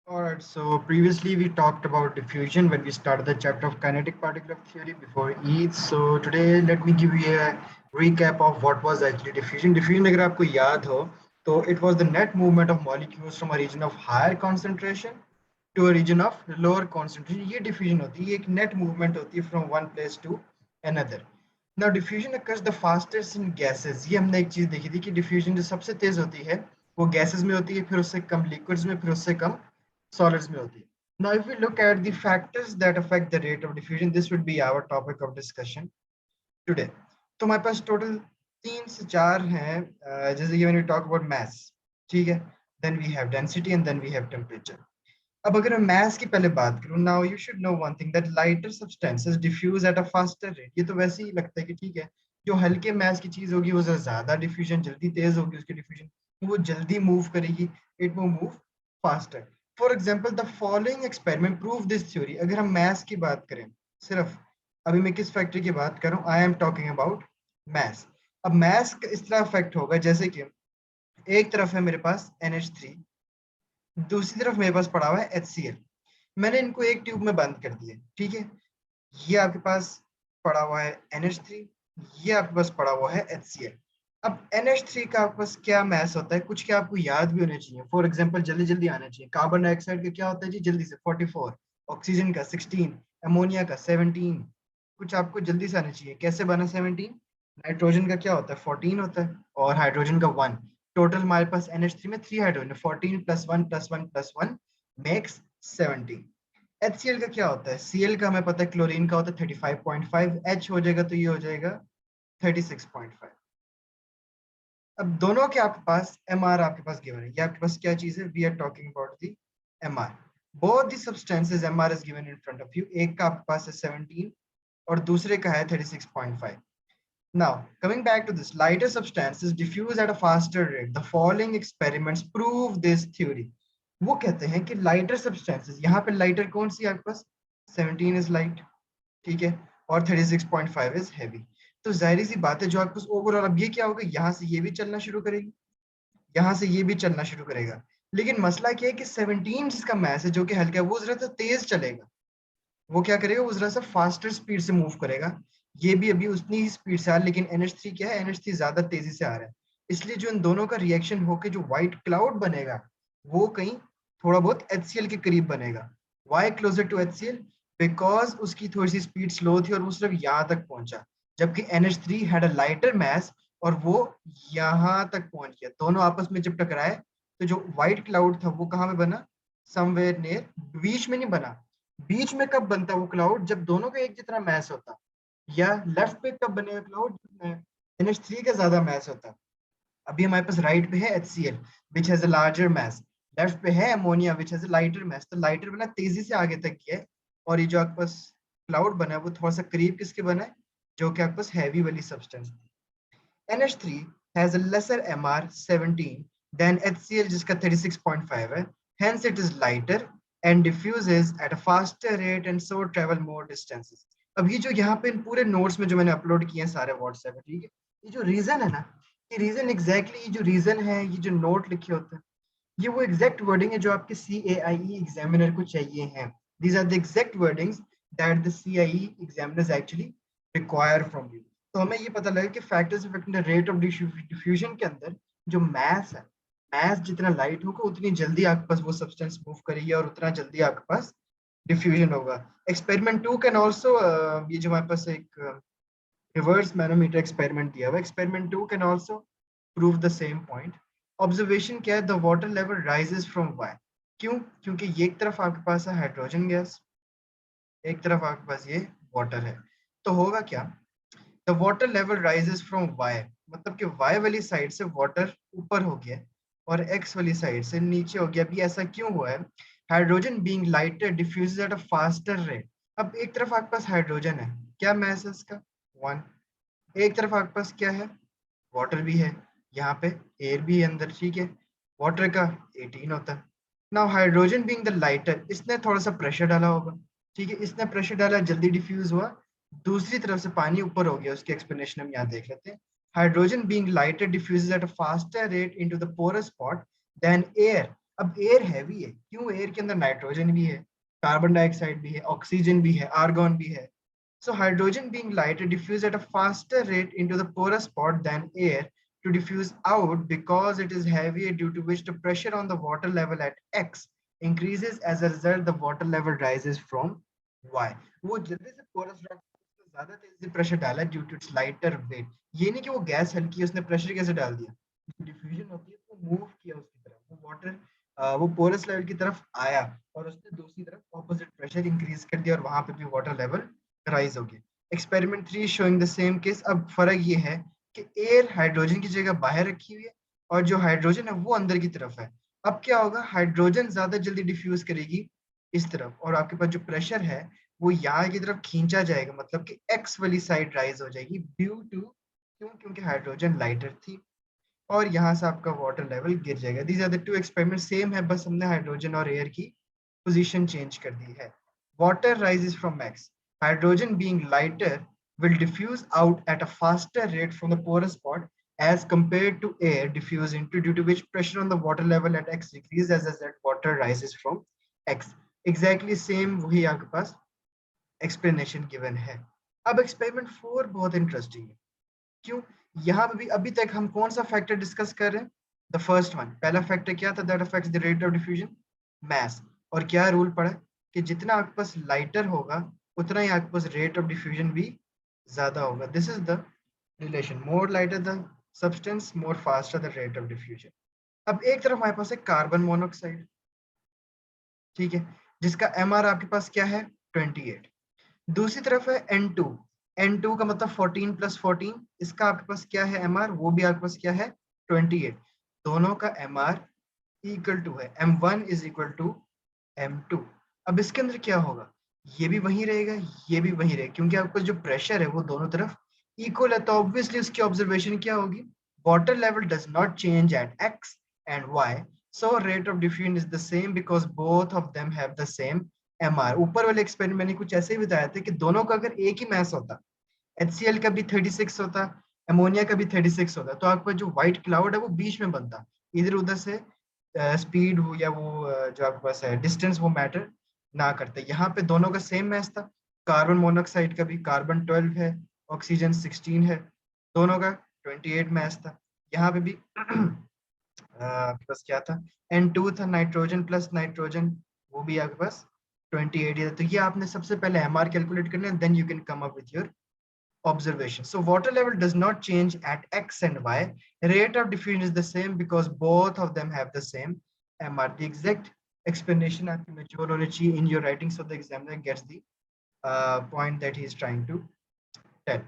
Alright, so previously we talked about diffusion when we started the chapter of kinetic particle theory before each. So today let me give you a recap of what was actually diffusion. Diffusion अगर आपको याद हो तो it was the net movement of molecules from a region of higher concentration to a region of lower concentration. ये diffusion होती है, ये एक net movement होती है from one place to another. Now diffusion occurs the fastest in gases. ये हमने एक चीज देखी थी कि diffusion जो सबसे तेज होती है वो gases में होती है, फिर उससे कम liquids में, फिर उससे कम solids में होती है. Now, if we look at the factors that affect the rate of diffusion, this would be our topic of discussion today. तो हमारे पास total 3 से 4 हैं, जैसे कि when we talk about mass, ठीक है, then we have density and then we have temperature. अब अगर मैं mass की पहले बात करूँ, now you should know one thing that lighter substances diffuse at a faster rate. ये तो वैसे ही लगता है कि ठीक है, जो हल्के mass की चीज होगी वो ज्यादा diffusion जल्दी तेज होगी, उसकी diffusion वो जल्दी move करेगी, it will move faster. For example, the following experiment prove this theory. अगर हम mass की बात करें, सिर्फ अभी मैं किस फैक्टर की बात कर रहा हूँ, I am talking about mass. अब mass इस तरह अफेक्ट होगा जैसे कि एक तरफ है मेरे पास NH3, दूसरी तरफ मेरे पास पड़ा हुआ है HCl. मैंने इनको एक ट्यूब में बंद कर दिया, ठीक है, ये आपके पास पड़ा हुआ है NH3, ये आपके पास पड़ा हुआ है HCl. अब NH3 का आपके पास क्या मैस होता है, कुछ क्या आपको याद भी होने चाहिए. फॉर एग्जांपल जल्दी जल्दी आना चाहिए. कार्बन डाइऑक्साइड का क्या होता है जी, जल्दी से 44, ऑक्सीजन का 16, अमोनिया का 17. कुछ आपको जल्दी से आना चाहिए. कैसे बना 17? नाइट्रोजन का क्या होता है, 14 होता है, और हाइड्रोजन का 1. टोटल हमारे पास NH3 में 3 hydrogen, 14 plus 1 plus 1 plus 1 makes 17. HCl का क्या होता है, Cl का हमें पता है क्लोरीन का होता है 35.5, H हो जाएगा तो ये हो जाएगा 36.5. अब दोनों के आपके पास MR आपके पास गिवन है. ये आपके पास क्या चीज है, we are talking about the MR. Both the substances MR is given in front of you. एक का आपके पास है 17 और दूसरे का है 36.5. Now, coming back to this, lighter substances diffuse at a faster rate. The following experiments prove this theory. वो कहते हैं कि lighter substances, यहाँ पे lighter कौन सी है आपके पास, 17 is light, ठीक है, और 36.5 is heavy. तो जाहिर सी बात है जो आपके पास ओवरऑल, अब ये क्या होगा, यहाँ से ये भी चलना शुरू करेगी, यहाँ से ये भी चलना शुरू करेगा. लेकिन मसला क्या है कि 17 जिसका मैस है जो कि हल्का है वो जरा सा तेज चलेगा, वो क्या करेगा, वो जरा सा फास्टर स्पीड से मूव करेगा. ये भी अभी उतनी ही स्पीड से आ रहा है, लेकिन NH3 क्या है, NH3 ज्यादा तेजी से आ रहा है. इसलिए जो इन दोनों का रिएक्शन होके जो व्हाइट क्लाउड बनेगा वो कहीं थोड़ा बहुत HCl के करीब बनेगा. Why closer to HCl? Because उसकी थोड़ी सी स्पीड स्लो थी और वो सिर्फ यहाँ तक पहुंचा, जबकि NH3 had a lighter mess और वो यहाँ तक पहुंच गया. दोनों आपस में जब टकराए तो जो व्हाइट क्लाउड था वो कहाँ में बना, समवेयर नियर, बीच में नहीं बना. बीच में कब बनता वो क्लाउड, जब दोनों का एक जितना मैस होता. या लेफ्ट पे कब बनेगा क्लाउड, NH3 का ज्यादा मैस होता. अभी हमारे पास राइट पे है HCl which has a larger mass, left पे है ammonia which has a lighter mass. तो लाइटर बना तेजी से आगे तक गया है, और ये जो आपके पास क्लाउड बना है वो थोड़ा सा करीब किसके बना है, जो कि आपके पास हैवी वाली substance. NH3 has a lesser MR 17 than HCl जिसका 36.5 है. Hence it is lighter and diffuses at a faster rate and so travel more distances. अब ये जो यहाँ पे इन पूरे नोट्स में जो मैंने अपलोड किए हैं सारे व्हाट्सएप पे, ठीक है, ये जो रीजन है ना, ये रीजन एग्जैक्टली ये जो रीजन है, ये जो नोट लिखे होते हैं, ये वो एग्जैक्ट वर्डिंग है जो आपके CAIE एग्जामिनर को चाहिए हैं. These are the exact wordings that the CAIE examiners actually require from you. तो हमें ये पता लगा कि factors affecting the rate of diffusion के अंदर जो मैस है, मैस जितना लाइट होगा उतनी जल्दी आपके पास वो सब्सटेंस मूव करेगी और उतना जल्दी आपके पास डिफ्यूजन होगा. एक्सपेरिमेंट 2 कैन ऑल्सो, ये जो हमारे पास एक रिवर्स मैनोमीटर एक्सपेरिमेंट दिया हुआ, experiment 2 can also prove the same point. Observation क्या है, the water level rises from Y. क्यों, क्योंकि ये एक तरफ आपके पास है हाइड्रोजन गैस, एक तरफ आपके पास ये वाटर है. तो होगा क्या, the water level rises from Y, मतलब कि वाई वाली साइड से वाटर ऊपर हो गया और एक्स वाली साइड से नीचे हो गया. अभी ऐसा क्यों हुआ है, hydrogen being lighter diffuses at a faster rate. अब एक तरफ आपके पास हाइड्रोजन है, क्या मैस है इसका, 1. एक तरफ आपके पास क्या है, वाटर भी है, यहाँ पे एयर भी है अंदर, ठीक है, वाटर का 18 होता है. Now hydrogen being the lighter, इसने थोड़ा सा प्रेशर डाला होगा, ठीक है, इसने प्रेशर डाला, जल्दी डिफ्यूज हुआ. दूसरी तरफ से पानी ऊपर हो गया, उसकी एक्सप्लेनेशन हम यहाँ देख लेते हैं. Hydrogen being lighter diffuses at a faster rate into the porous spot then air. अब एयर हैवी है, क्यों? एयर के अंदर नाइट्रोजन भी है, कार्बन डाइऑक्साइड भी है, ऑक्सीजन भी है, आर्गन भी है. So hydrogen being lighter diffuse at a faster rate into the porous spot than air to diffuse out because it is heavier, due to which the pressure on the water level at X increases. As a result, the water level rises from Y. वो जल्दी से porous rock को ज्यादा तेजी से pressure डाला due to its lighter weight. ये नहीं कि वो गैस हल्की है उसने pressure कैसे डाल दिया. डिफ्यूजन होती है तो मूव किया उसकी तरफ, वो वाटर वो पोरस लेवल की तरफ आया और उसने दूसरी तरफ ऑपोजिट प्रेशर इंक्रीज कर दिया और वहां पे भी वाटर लेवल राइज हो गया. Experiment 3 showing the same case. अब फर्क ये है कि एयर हाइड्रोजन की जगह बाहर रखी हुई है और जो हाइड्रोजन है वो अंदर की तरफ है. अब क्या होगा, हाइड्रोजन ज्यादा जल्दी डिफ्यूज करेगी इस तरफ और आपके पास जो प्रेशर है वो यहाँ की तरफ खींचा जाएगा, मतलब कि एक्स वाली साइड राइज हो जाएगी ड्यू टू, क्यों? क्योंकि हाइड्रोजन लाइटर थी और यहाँ से आपका वाटर लेवल गिर जाएगा. These are the two experiment, same है, बस हमने हाइड्रोजन और एयर की पोजीशन चेंज कर दी है. Water rises from X. Hydrogen being lighter will diffuse out at a faster rate from the porous spot as compared to air diffuse into, due to which pressure on the water level at X decreases as that water rises from X. Exactly same वही आपके पास explanation given है. अब experiment 4 बहुत interesting है. क्यों? यहाँ पे भी अभी तक हम कौन सा फैक्टर डिस्कस कर रहे हैं? The first one. पहला फैक्टर क्या था? That affects the rate of diffusion, mass. और क्या रूल पड़ा कि जितना आपके पास लाइटर होगा उतना ही आपके पास रेट ऑफ डिफ्यूजन भी ज्यादा होगा. This is the relation. More lighter the substance, more faster the rate of diffusion. अब एक तरफ हमारे पास है कार्बन मोनोऑक्साइड, ठीक है, जिसका एमआर आपके पास क्या है? 28. दूसरी तरफ है N2. N2 का मतलब 14 प्लस 14, इसका आपके पास क्या है एमआर? वो भी आपके पास क्या है? 28. दोनों का एमआर इक्वल टू है, M1 is equal to M2. अब इसके अंदर क्या होगा? ये भी वही रहेगा, ये भी वही रहेगा, क्योंकि आपका जो प्रेशर है वो दोनों तरफ इक्वल है. तो ऑब्वियसली उसकी ऑब्जर्वेशन क्या होगी? Water level does not change at X and Y, so rate of diffusion is the same because both of them have the same MR. ऊपर वाले एक्सपेरिमेंट मैंने कुछ ऐसे ही बताया था कि दोनों का अगर एक ही मैस होता, HCl का भी 36 होता, अमोनिया का भी 36 होता, तो आपका जो व्हाइट क्लाउड है वो बीच में बनता. इधर उधर से स्पीड हो या वो जो आपके पास है डिस्टेंस, वो मैटर ना करते. यहाँ पे दोनों का सेम मैस था. कार्बन मोनोऑक्साइड का भी कार्बन 12 है, ऑक्सीजन 16 है, दोनों का 28 मैस था. यहाँ पे भी आपके पास क्या था? N2 था, नाइट्रोजन प्लस नाइट्रोजन, वो भी आपके पास 28 है. तो ये आपने सबसे पहले MR कैलकुलेट करना है, then you can come up with your observation. So water level does not change at X and Y. Rate of diffusion is the same because both of them have the same MR. The exact explanation आपकी mature होनी चाहिए in your writing so the examiner gets the point that he is trying to tell.